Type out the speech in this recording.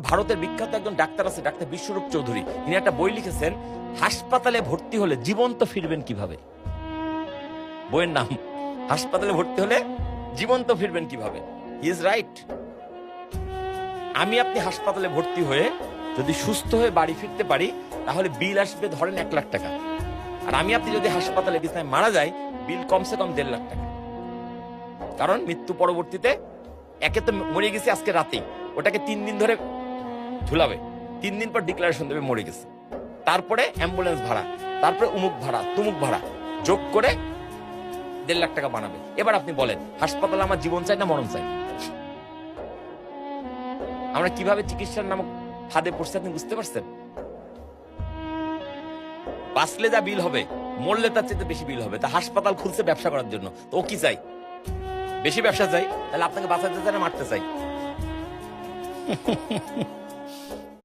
ভারতের বিখ্যাত একজন ডাক্তার আছে, ডাক্তার বিশ্বরূপ চৌধুরী। তিনি একটা বই লিখেছেন, হাসপাতালে ভর্তি হলে জীবন্ত ফিরবেন কিভাবে। বইয়ের নাম হাসপাতালে ভর্তি হলে জীবন্ত ফিরবেন কিভাবে। He is right. আমি আপনি হাসপাতালে ভর্তি হয়ে যদি সুস্থ হয়ে বাড়ি ফিরতে পারি, তাহলে বিল আসবে ধরেন 1 লাখ টাকা। আর আমি আপনি যদি হাসপাতালে বিছানায় মারা যাই, বিল কমসে কম 1.5 লাখ টাকা। কারণ মৃত্যু পরবর্তীতে, একে তো মরে গেছে আজকে রাতেই, ওটাকে 3 দিন ধরে ঝুলাবে, 3 দিন পর ডিক্লারেশন দেবে মরে গেছে, তারপরে অ্যাম্বুলেন্স ভাড়া, তারপরে উমুক ভাড়া তুমুক ভাড়া যোগ করে 1.5 লাখ টাকা বানাবে। এবার আপনি বলেন, হাসপাতালে আমার জীবন চাই না মরণ চাই? আমরা কিভাবে চিকিৎসার নামক ফাঁদে পড়ছি আপনি বুঝতে পারছেন? বাঁচলে যা বিল হবে, মরলে তার চেয়ে বেশি বিল হবে। তা হাসপাতাল খুলছে ব্যবসা করার জন্য, তো ও কি চাই? বেশি ব্যবসা চাই? তাহলে আপনাকে বাঁচাতে চাই না মারতে চাই?